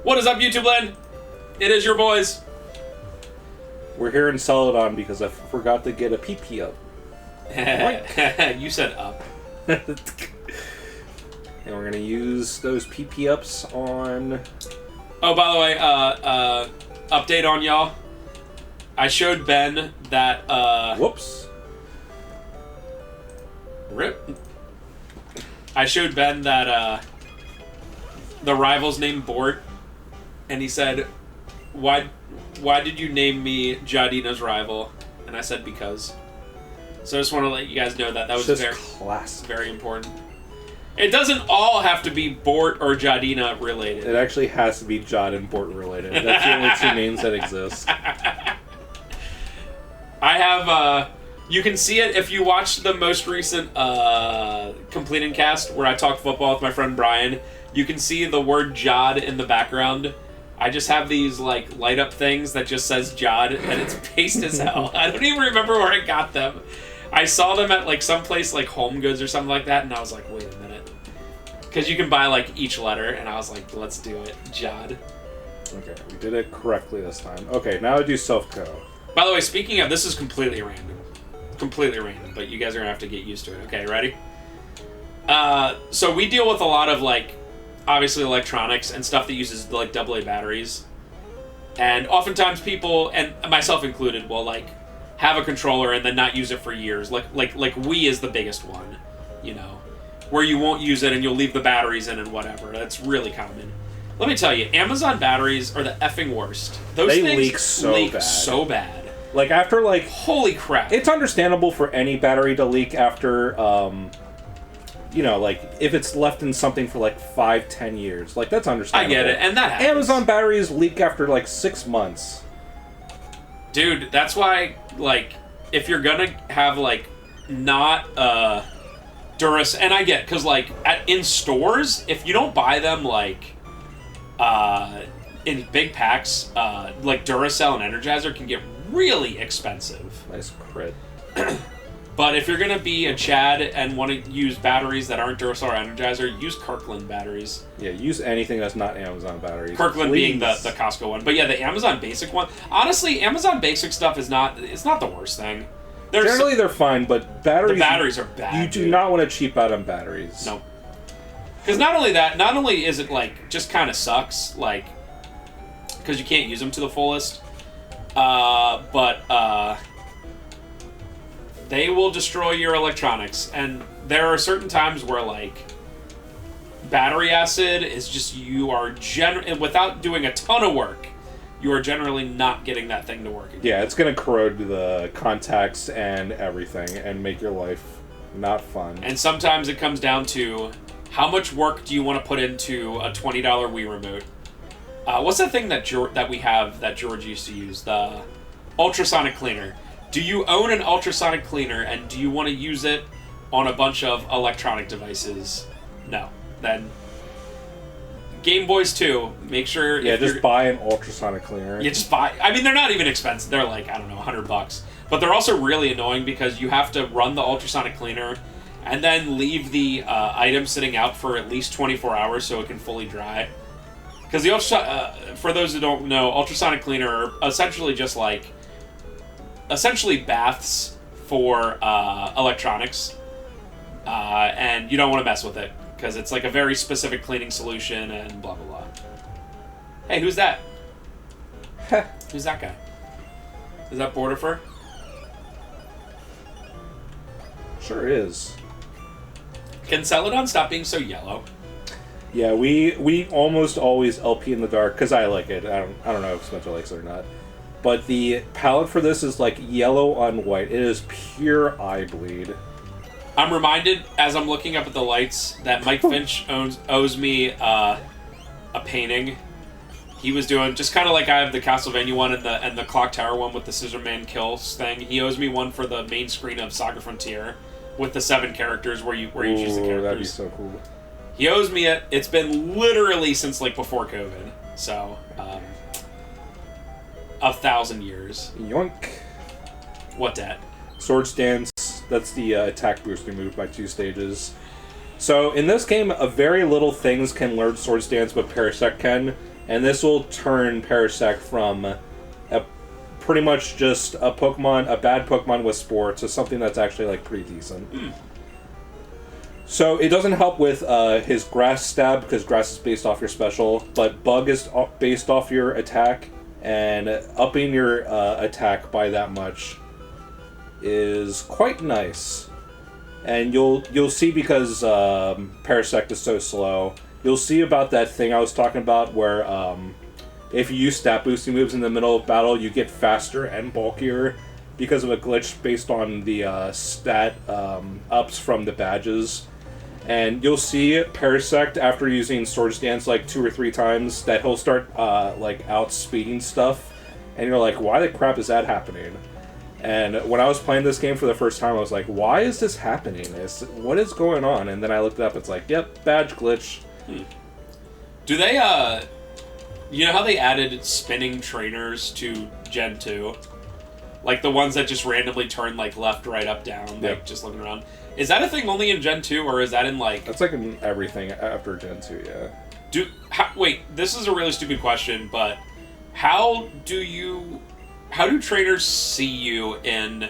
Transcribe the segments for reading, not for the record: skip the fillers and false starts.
What is up, YouTube land? It is your boys. We're here in Celadon because I forgot to get a PP up. You said up. And we're going to use those PP ups on... Oh, by the way, update on y'all. I showed Ben that, Whoops. Rip. I showed Ben that, the rival's named Bort, and he said, why did you name me Jadina's rival? And I said, because. So I just want to let you guys know that was just very, classic. very important. It doesn't all have to be Bort or Jadina related. It actually has to be Jod and Bort related. That's the only two names that exist. I have, you can see it if you watch the most recent Completing Cast where I talked football with my friend Brian. You can see the word Jod in the background. I just have these, like, light up things that just says Jod, and it's based as hell. I don't even remember where I got them. I saw them at, like, someplace like Home Goods or something like that, and I was like, wait a minute. Because you can buy, like, each letter, and I was like, let's do it. Jod. Okay, we did it correctly this time. Okay, now I do self-co. By the way, speaking of, this is completely random. Completely random, but you guys are going to have to get used to it. Okay, ready? So we deal with a lot of, like, obviously electronics and stuff that uses, like, AA batteries. And oftentimes people, and myself included, will, like, have a controller and then not use it for years. Like Wii is the biggest one, you know, where you won't use it and you'll leave the batteries in and whatever. That's really common. Let me tell you, Amazon batteries are the effing worst. Those things leak so bad. Like, after, like... Holy crap. It's understandable for any battery to leak after, you know, like, if it's left in something for, like, 5-10 years. Like, that's understandable. I get it, and that happens. Amazon batteries leak after, like, 6 months. Dude, that's why, like, if you're gonna have, like, not, Duracell... And I get, because, like, in stores, if you don't buy them, like... in big packs, like Duracell and Energizer can get really expensive. Nice crit. But if you're gonna be a Chad and want to use batteries that aren't Duracell or Energizer, use Kirkland batteries. Yeah, use anything that's not Amazon batteries. Kirkland being the Costco one. But yeah, the Amazon Basic one. Honestly, Amazon Basic stuff is not the worst thing. Generally they're fine, but batteries... The batteries are bad. You do not want to cheap out on batteries. No. Because not only is it, like, just kind of sucks, like, because you can't use them to the fullest, but they will destroy your electronics. And there are certain times where, like, battery acid is just, you are without doing a ton of work, you are generally not getting that thing to work again. Yeah, it's going to corrode the contacts and everything and make your life not fun. And sometimes it comes down to... How much work do you want to put into a $20 Wii remote? What's that thing that we have that George used to use? The ultrasonic cleaner. Do you own an ultrasonic cleaner and do you want to use it on a bunch of electronic devices? No. Then Game Boys 2, make sure... Yeah, just buy an ultrasonic cleaner. You just buy... I mean, they're not even expensive. They're like, I don't know, $100. But they're also really annoying because you have to run the ultrasonic cleaner... and then leave the item sitting out for at least 24 hours so it can fully dry. Because for those who don't know, ultrasonic cleaner are essentially just like... essentially baths for electronics. And you don't want to mess with it. Because it's like a very specific cleaning solution and blah, blah, blah. Hey, who's that? Who's that guy? Is that Border Fur? Sure is. Can Celadon stop being so yellow? Yeah, we almost always LP in the dark, because I like it. I don't know if Spencer likes it or not. But the palette for this is like yellow on white. It is pure eye bleed. I'm reminded, as I'm looking up at the lights, that Mike Finch owes me a painting. He was doing, just kind of like I have the Castlevania one and the Clock Tower one with the Scissorman Kills thing. He owes me one for the main screen of Saga Frontier. With the 7 characters where you choose the characters. That'd be so cool. He owes me it. It's been literally since, like, before COVID. So, 1,000 years. Yoink. What dat? Swords Dance. That's the attack booster move by 2 stages. So in this game, a very little things can learn Swords Dance, but Parasect can, and this will turn Parasect from pretty much just a bad Pokemon with Spore, to something that's actually like pretty decent. So it doesn't help with his Grass Stab, because Grass is based off your special, but Bug is based off your attack, and upping your attack by that much is quite nice. And you'll see, because Parasect is so slow, you'll see about that thing I was talking about where if you use stat boosting moves in the middle of battle, you get faster and bulkier because of a glitch based on the stat ups from the badges. And you'll see Parasect, after using Swords Dance like 2 or 3 times, that he'll start like outspeeding stuff, and you're like, why the crap is that happening? And when I was playing this game for the first time, I was like, why is this happening? What is going on? And then I looked it up, it's like, yep, badge glitch. Do they, you know how they added spinning trainers to Gen 2? Like the ones that just randomly turn like left, right, up, down, like just looking around. Is that a thing only in Gen 2, or is that in like... That's like in everything after Gen 2, yeah. Wait, this is a really stupid question, but how do trainers see you in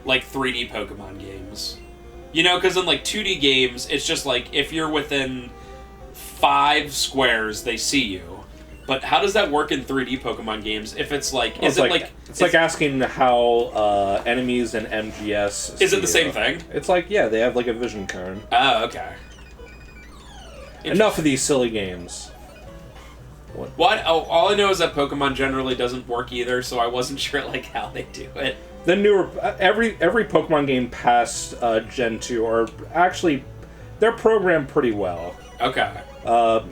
like 3D Pokemon games? You know, because in like 2D games, it's just like if you're within 5 squares, they see you. But how does that work in 3D Pokemon games? If it's like, it's like asking how enemies in MGS. Is it the same thing? It's like, yeah, they have like a vision cone. Oh, okay. Enough of these silly games. What? Oh, all I know is that Pokemon generally doesn't work either, so I wasn't sure like how they do it. The newer every Pokemon game past Gen 2 are actually they're programmed pretty well. Okay.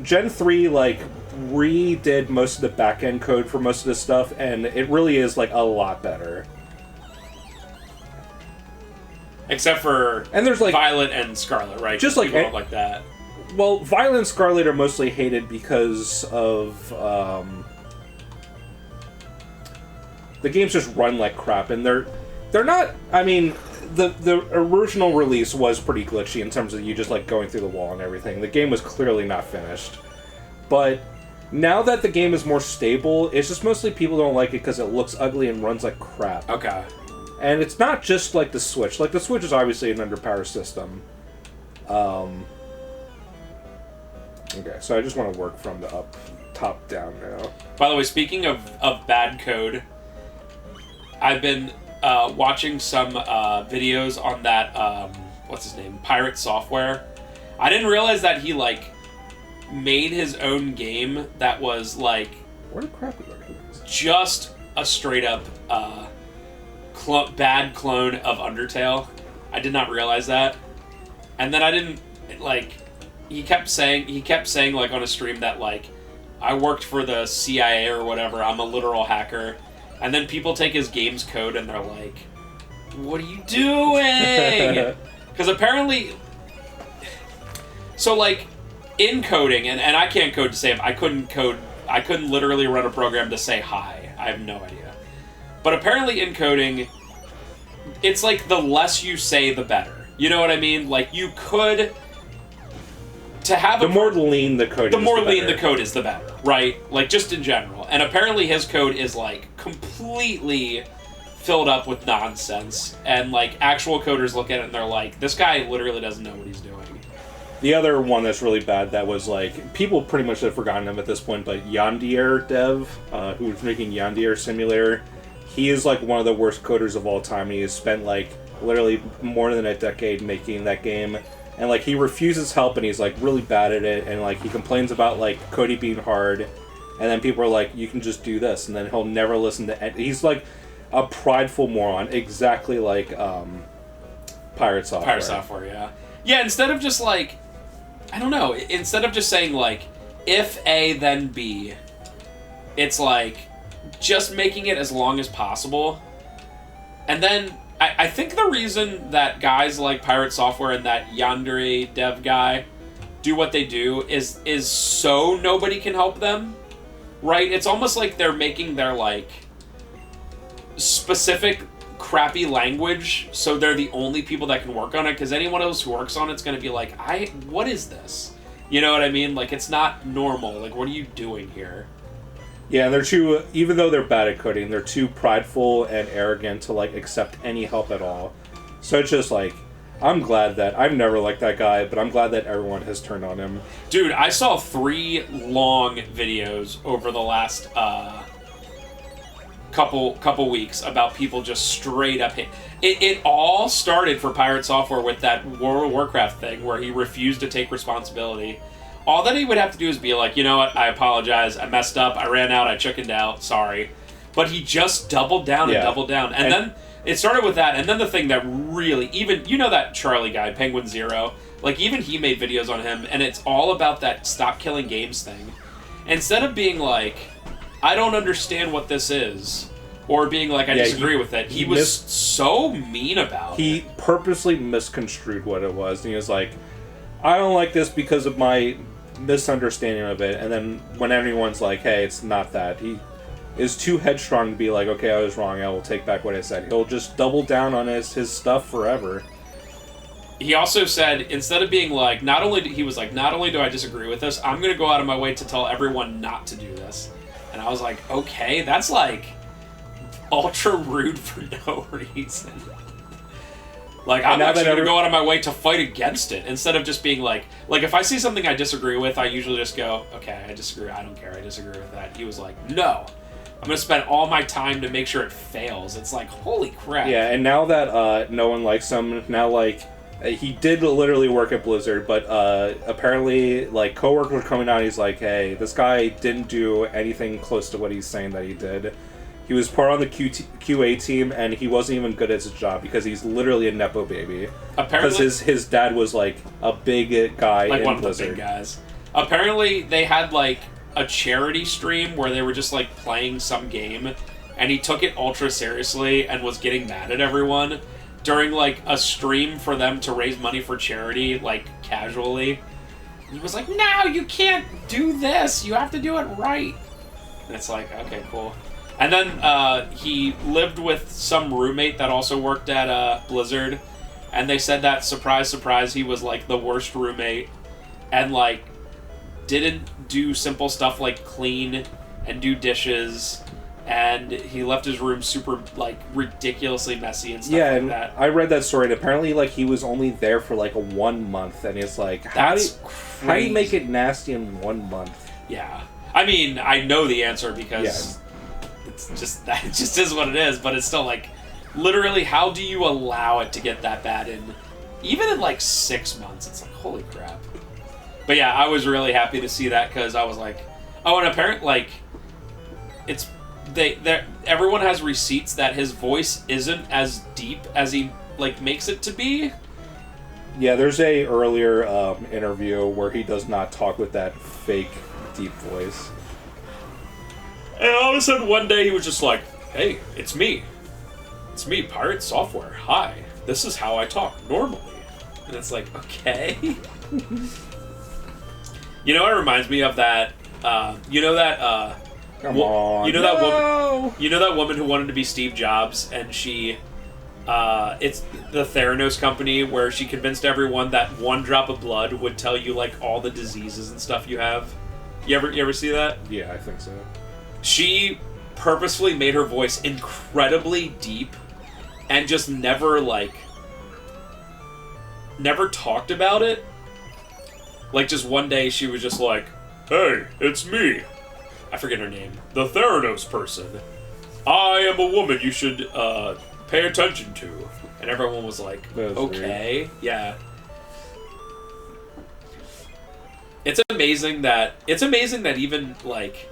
Gen 3 like redid most of the back-end code for most of this stuff, and it really is like a lot better. Except for there's like Violet and Scarlet, right? Just like like that. Well, Violet and Scarlet are mostly hated because of the games just run like crap, and they're not. I mean, the original release was pretty glitchy in terms of you just like going through the wall and everything. The game was clearly not finished, but now that the game is more stable, it's just mostly people don't like it because it looks ugly and runs like crap. Okay. And it's not just like the Switch. Like the Switch is obviously an underpowered system. Okay, so I just want to work from the top down now. By the way, speaking of bad code, I've been watching some videos on that, what's his name? Pirate Software. I didn't realize that he, like, made his own game that was, like... Where the crap is that? Just a straight-up bad clone of Undertale. I did not realize that. And then I didn't, like... He kept saying, like, on a stream that, like, I worked for the CIA or whatever, I'm a literal hacker. And then people take his game's code and they're like, what are you doing? Because apparently... So, like, in coding, and I can't code to save, I couldn't literally run a program to say hi. I have no idea. But apparently in coding, it's like the less you say, the better. You know what I mean? Like, you could... The more lean the code is, the better, right? Like, just in general. And apparently his code is, like, completely filled up with nonsense. And, like, actual coders look at it and they're like, this guy literally doesn't know what he's doing. The other one that's really bad that was, like, people pretty much have forgotten him at this point, but Yondier Dev, who was making Yondier Simulator, he is, like, one of the worst coders of all time. He has spent, like, literally more than a decade making that game. And, like, he refuses help, and he's, like, really bad at it, and, like, he complains about, like, coding being hard, and then people are like, you can just do this, and then he'll never listen to he's, like, a prideful moron, exactly like, Pirate Software. Pirate Software, yeah. Yeah, instead of just, like, I don't know, instead of just saying, like, if A, then B, it's, like, just making it as long as possible, and then... I think the reason that guys like Pirate Software and that Yandere Dev guy do what they do is so nobody can help them, right? It's almost like they're making their, like, specific crappy language, so they're the only people that can work on it, because anyone else who works on it's going to be like, what is this? You know what I mean? Like, it's not normal. Like, what are you doing here? Yeah, and they're too, even though they're bad at coding, they're too prideful and arrogant to, like, accept any help at all. So it's just, like, I'm glad that, I've never liked that guy, but I'm glad that everyone has turned on him. Dude, I saw 3 long videos over the last, couple weeks about people just straight up hit. It all started for Pirate Software with that World of Warcraft thing where he refused to take responsibility. All that he would have to do is be like, you know what, I apologize, I messed up, I ran out, I chickened out, sorry. But he just doubled down and doubled down. And then it started with that, and then the thing that really, even, you know that Charlie guy, Penguin Zero, like, even he made videos on him, and it's all about that stop killing games thing. Instead of being like, I don't understand what this is, or being like, I disagree with it, he was so mean about it. He purposely misconstrued what it was, and he was like, I don't like this because of my misunderstanding of it, and then when everyone's like, hey, it's not that, he is too headstrong to be like, okay, I was wrong, I will take back what I said. He'll just double down on his stuff forever. He also said, instead of being like, not only do I disagree with this, I'm going to go out of my way to tell everyone not to do this. And I was like, okay, that's like ultra rude for no reason. Like, I'm actually going to go out of my way to fight against it, instead of just being like, if I see something I disagree with, I usually just go, okay, I disagree, I don't care, I disagree with that. He was like, no, I'm going to spend all my time to make sure it fails. It's like, holy crap. Yeah, and now that no one likes him, now, like, he did literally work at Blizzard, but apparently, like, coworkers are coming out, he's like, hey, this guy didn't do anything close to what he's saying that he did. He was part on the QA team, and he wasn't even good at his job because he's literally a nepo baby. Apparently, because his dad was like a big guy like in one Blizzard. of the big guys. Apparently, they had like a charity stream where they were just like playing some game, and he took it ultra seriously and was getting mad at everyone during like a stream for them to raise money for charity, like casually. He was like, "No, you can't do this. You have to do it right." And it's like, okay, cool. And then he lived with some roommate that also worked at Blizzard, and they said that, surprise, surprise, he was like the worst roommate, and like didn't do simple stuff like clean and do dishes, and he left his room super like ridiculously messy and stuff like that. I read that story, and apparently like he was only there for like 1 month, and it's like, how do you make it nasty in 1 month? Yeah, I mean, I know the answer because. It's just that, it just is what it is, but it's still like, literally, how do you allow it to get that bad even in like 6 months? It's like, holy crap. But yeah, I was really happy to see that, because I was like, oh, and apparently, like, it's, everyone has receipts that his voice isn't as deep as he, like, makes it to be. Yeah, there's a earlier interview where he does not talk with that fake deep voice. And all of a sudden, one day, he was just like, hey, it's me. It's me, Pirate Software. Hi. This is how I talk normally. And it's like, okay. You know, it reminds me of that, Come on. you know that woman who wanted to be Steve Jobs, and she, it's the Theranos company, where she convinced everyone that 1 drop of blood would tell you, like, all the diseases and stuff you have. You ever see that? Yeah, I think so. She purposefully made her voice incredibly deep and just never talked about it. Like, just one day she was just like, hey, it's me. I forget her name. The Theranos person. I am a woman you should pay attention to. And everyone was like, okay. Weird. Yeah. It's amazing that even, like,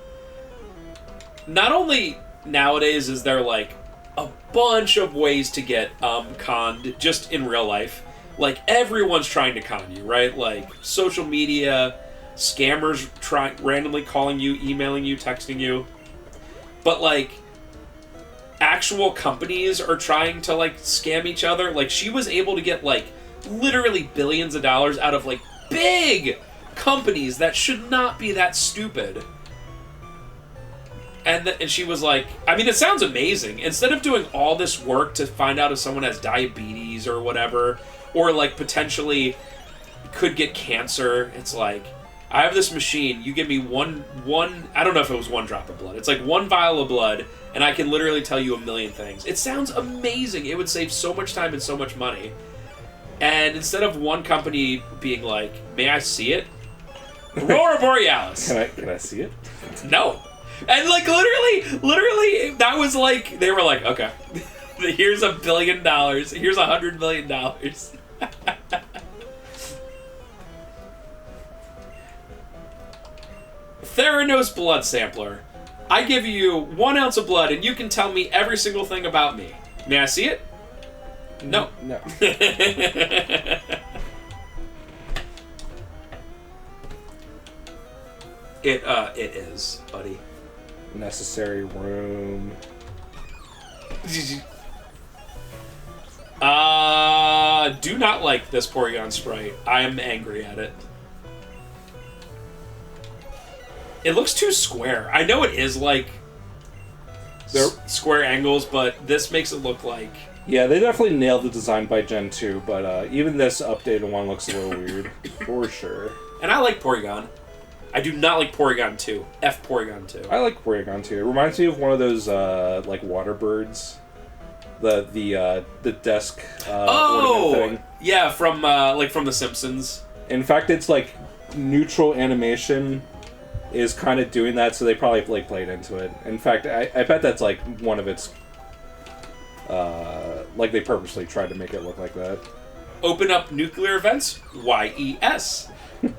not only nowadays is there, like, a bunch of ways to get conned just in real life. Like, everyone's trying to con you, right? Like, social media, scammers randomly calling you, emailing you, texting you. But, like, actual companies are trying to, like, scam each other. Like, she was able to get, like, literally billions of dollars out of, like, big companies that should not be that stupid. And she was like, I mean, it sounds amazing. Instead of doing all this work to find out if someone has diabetes or whatever, or like potentially could get cancer, it's like, I have this machine, you give me one, I don't know if it was one drop of blood. It's like one vial of blood, and I can literally tell you a million things. It sounds amazing. It would save so much time and so much money. And instead of one company being like, may I see it? Aurora Borealis. Can I see it? No. And like literally, that was like, they were like, okay, here's $1 billion, here's $100 million. Theranos blood sampler. I give you 1 ounce of blood and you can tell me every single thing about me. May I see it? No. No. It is, buddy. Necessary room. Do not like this Porygon sprite. I am angry at it. It looks too square. I know it is like square angles, but this makes it look like... Yeah, they definitely nailed the design by Gen 2, but even this updated one looks a little weird, for sure. And I like Porygon. I do not like Porygon 2. F Porygon 2. I like Porygon 2. It reminds me of one of those, like, water birds. The desk ornament thing. Yeah, from The Simpsons. In fact, it's, like, neutral animation is kind of doing that, so they probably, like, played into it. In fact, I bet that's, like, one of its... like, they purposely tried to make it look like that. Open up nuclear vents? YES.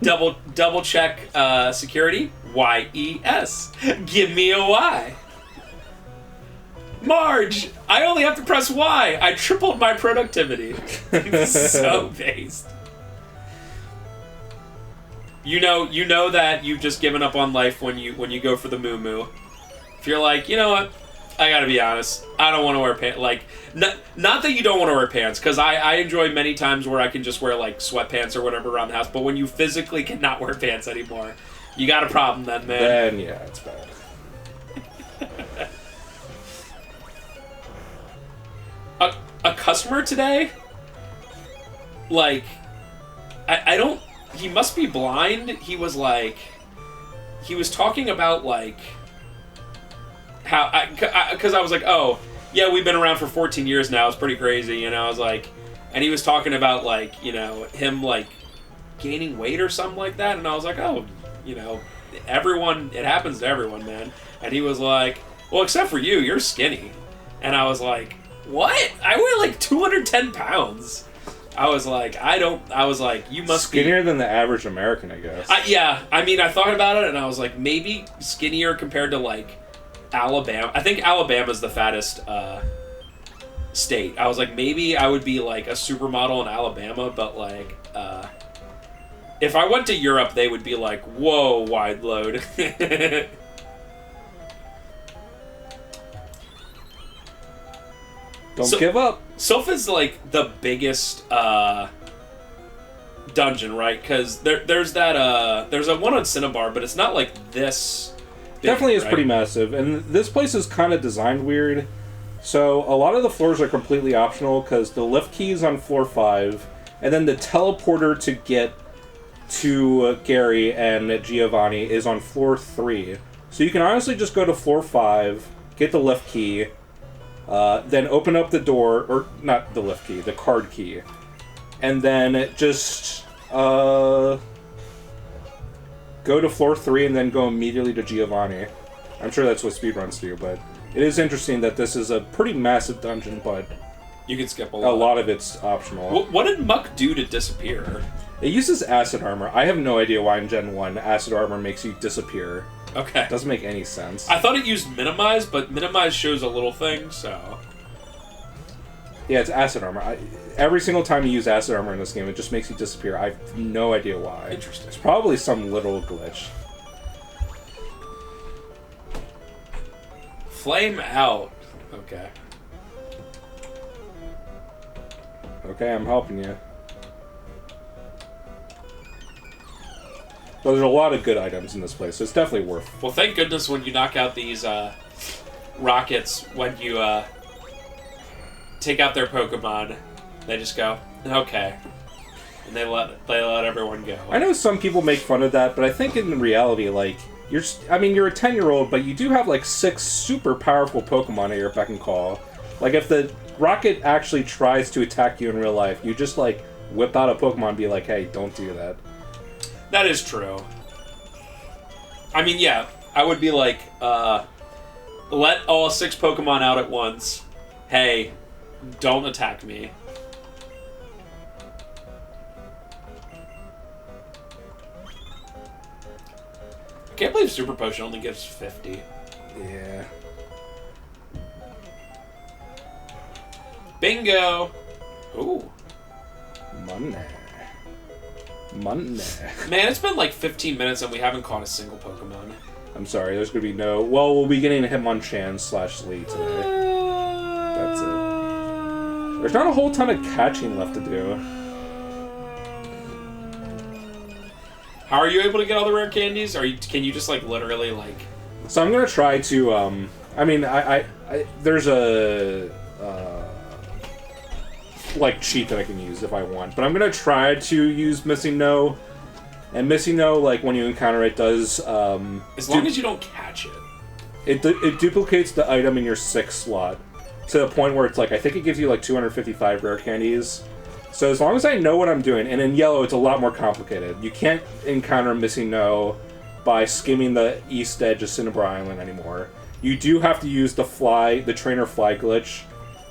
Double check security? YES. Give me a Y. Marge, I only have to press Y. I tripled my productivity. So based. You know that you've just given up on life when you go for the moo moo. If you're like, you know what? I gotta be honest. I don't want to wear pants. Like, not that you don't want to wear pants, because I enjoy many times where I can just wear, like, sweatpants or whatever around the house, but when you physically cannot wear pants anymore, you got a problem then, man. Then, yeah, it's bad. A customer today, like, I don't... He must be blind. He was, like... He was talking about, like... How because I was like, oh yeah, we've been around for 14 years now. It's pretty crazy, you know. I was like, and he was talking about, like, you know, him, like, gaining weight or something like that, and I was like, oh, you know, everyone, it happens to everyone, man. And he was like, well, except for you, you're skinny. And I was like, what? I weigh like 210 pounds. I was like, you must be skinnier than the average American, I guess. Yeah, I mean, I thought about it, and I was like, maybe skinnier compared to, like, Alabama. I think Alabama's the fattest state. I was like, maybe I would be like a supermodel in Alabama, but like, if I went to Europe, they would be like, whoa, wide load. Don't give up. Sopha's like the biggest dungeon, right? Because there's a one on Cinnabar, but it's not like this. Definitely is right? Pretty massive, and this place is kind of designed weird. So a lot of the floors are completely optional because the lift key is on floor 5, and then the teleporter to get to Gary and Giovanni is on floor 3. So you can honestly just go to floor 5, get the lift key, then open up the door, or not the lift key, the card key, and then just go to floor 3 and then go immediately to Giovanni. I'm sure that's what speedruns do, but it is interesting that this is a pretty massive dungeon, but you can skip a lot. A lot of it's optional. What did Muck do to disappear? It uses acid armor. I have no idea why in Gen 1 acid armor makes you disappear. Okay. It doesn't make any sense. I thought it used minimize, but minimize shows a little thing, so... Yeah, it's acid armor. Every single time you use acid armor in this game, it just makes you disappear. I have no idea why. Interesting. It's probably some little glitch. Flame out. Okay. Okay, I'm helping you. But there's a lot of good items in this place, so it's definitely worth. Well, thank goodness when you knock out these rockets, when you take out their Pokemon, they just go, okay. And they let everyone go. I know some people make fun of that, but I think in reality, like, you're a 10-year-old, but you do have, like, 6 super powerful Pokemon at your beck and call. Like, if the rocket actually tries to attack you in real life, you just, like, whip out a Pokemon and be like, hey, don't do that. That is true. I mean, yeah, I would be like, let all 6 Pokemon out at once. Hey, don't attack me. I can't believe Super Potion only gives 50. Yeah. Bingo! Ooh. Money. Man, it's been like 15 minutes and we haven't caught a single Pokemon. I'm sorry, there's going to be no... Well, we'll be getting Hitmonchan/Lee today. That's it. There's not a whole ton of catching left to do. How are you able to get all the rare candies? Can you just like literally like... So I'm going to try to... I mean, there's a... like cheat that I can use if I want, but I'm gonna try to use Missing No, and Missing No, like when you encounter it, does as long as you don't catch it, it duplicates the item in your 6th slot to the point where it's like I think it gives you like 255 rare candies. So as long as I know what I'm doing, and in yellow it's a lot more complicated. You can't encounter Missing No by skimming the east edge of Cinnabar Island anymore. You do have to use the trainer fly glitch,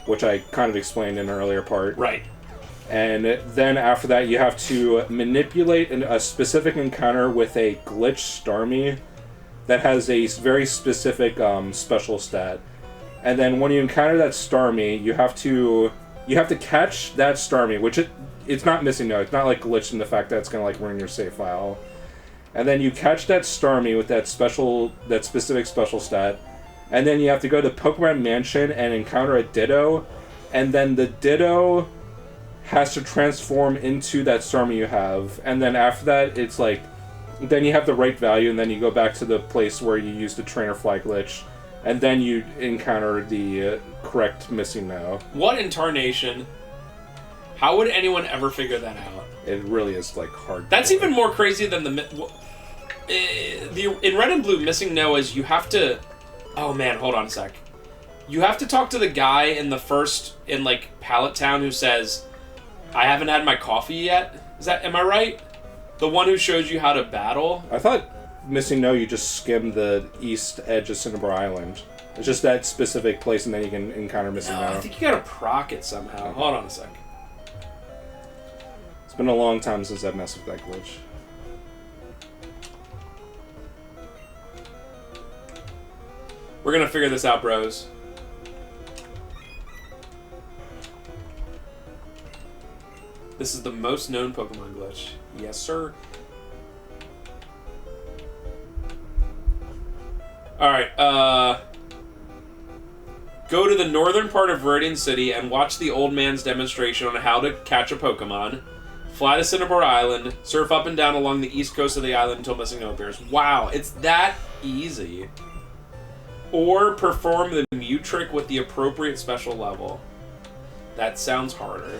which I kind of explained in an earlier part. Right. And then after that, you have to manipulate a specific encounter with a glitch Starmie that has a very specific special stat. And then when you encounter that Starmie, you have to catch that Starmie, which it's not Missing No. It's not like glitched in the fact that it's gonna like ruin your save file. And then you catch that Starmie with that specific special stat. And then you have to go to Pokemon Mansion and encounter a Ditto, and then the Ditto has to transform into that Starmie you have, and then after that, it's like, then you have the right value, and then you go back to the place where you used the Trainer Fly glitch, and then you encounter the correct Missing No. What in tarnation? How would anyone ever figure that out? It really is, like, hard. That's even more crazy than in Red and Blue, Missing No is you have to... Oh man, hold on a sec. You have to talk to the guy in like Pallet Town who says, I haven't had my coffee yet. Am I right? The one who shows you how to battle? I thought Missing No, you just skim the east edge of Cinnabar Island. It's just that specific place, and then you can encounter Missing No. I think you gotta proc it somehow. Okay. Hold on a sec. It's been a long time since I've messed with that glitch. We're gonna figure this out, bros. This is the most known Pokemon glitch. Yes, sir. Alright, go to the northern part of Celadon City and watch the old man's demonstration on how to catch a Pokemon. Fly to Cinnabar Island, surf up and down along the east coast of the island until Missing No appears. Wow, it's that easy. Or perform the Mew trick with the appropriate special level. That sounds harder.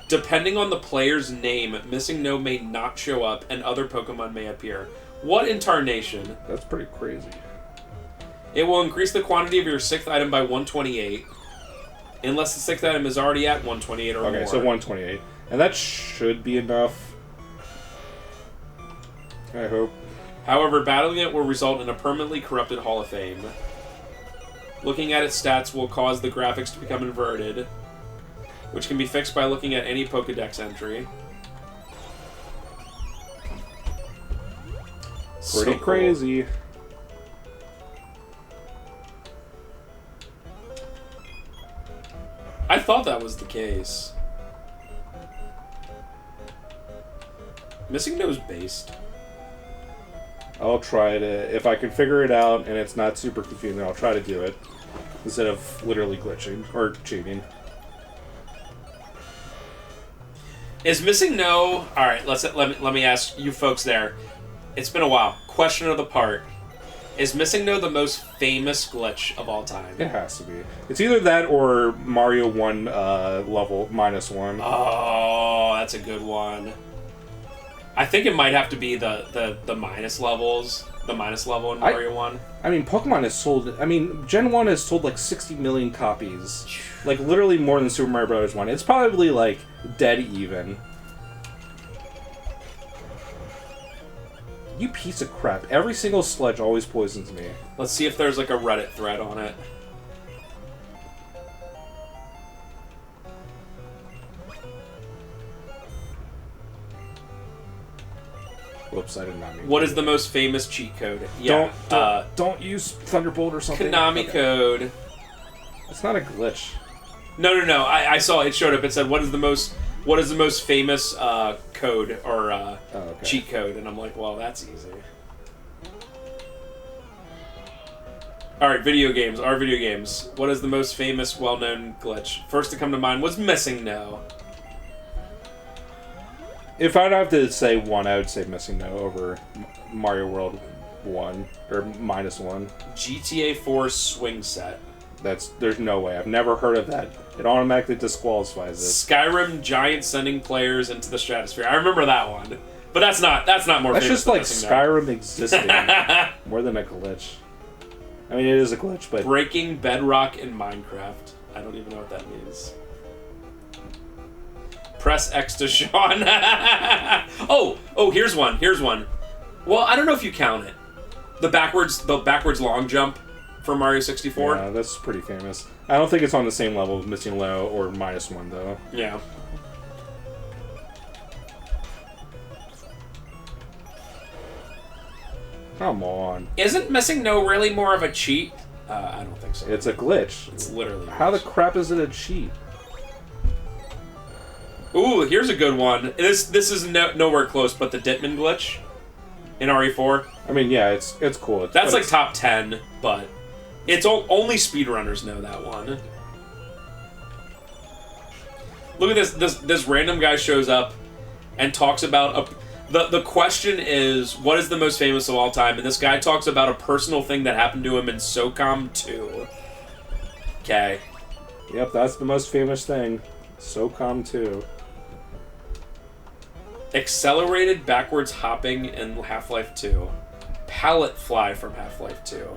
Depending on the player's name, Missing No may not show up and other Pokemon may appear. What in tarnation? That's pretty crazy. It will increase the quantity of your 6th item by 128. Unless the 6th item is already at 128 or more. Okay, so 128. And that should be enough. I hope. However, battling it will result in a permanently corrupted Hall of Fame. Looking at its stats will cause the graphics to become inverted, which can be fixed by looking at any Pokedex entry. Pretty so crazy. Cool. I thought that was the case. Missing No's based. I'll try to... If I can figure it out and it's not super confusing, I'll try to do it. Instead of literally glitching or cheating. Is missing no? All right, let me ask you folks there. It's been a while. Question of the part: is missing no the most famous glitch of all time? It has to be. It's either that or Mario 1 level -1. Oh, that's a good one. I think it might have to be the minus levels. The minus level in Mario 1. I mean, Pokemon has sold... I mean, Gen 1 has sold like 60 million copies. Like, literally more than Super Mario Bros. 1. It's probably, like, dead even. You piece of crap. Every single sludge always poisons me. Let's see if there's, like, a Reddit thread on it. Whoops, I did not mean. What is the most famous cheat code? Yeah, don't use Thunderbolt or something. Konami code. It's not a glitch. No. I saw it showed up. It said, "What is the most famous code or cheat code?" And I'm like, "Well, that's easy." All right, video games. Our video games. What is the most famous, well-known glitch? First to come to mind was missing no. If I'd have to say one, I would say missing no over Mario World 1 or -1. GTA 4 swing set. There's no way. I've never heard of that. It automatically disqualifies it. Skyrim giant sending players into the stratosphere. I remember that one, but that's not more. That's famous just like missing Skyrim existing more than a glitch. I mean, it is a glitch, but breaking bedrock in Minecraft. I don't even know what that means. Press X to Sean. oh, here's one. Well, I don't know if you count it. The backwards long jump from Mario 64. Yeah, that's pretty famous. I don't think it's on the same level of missing low or -1 though. Yeah. Come on. Isn't missing no really more of a cheat? I don't think so. It's a glitch. It's literally. How the crap is it a cheat? Ooh, here's a good one. This is nowhere close, but the Ditman glitch in RE4. I mean, yeah, it's cool. That's like top 10, but it's only speedrunners know that one. Look at this. This random guy shows up and talks about the question is, what is the most famous of all time? And this guy talks about a personal thing that happened to him in SOCOM 2. Okay. Yep, that's the most famous thing. SOCOM 2. Accelerated backwards hopping in Half-Life 2. Pallet fly from Half-Life 2.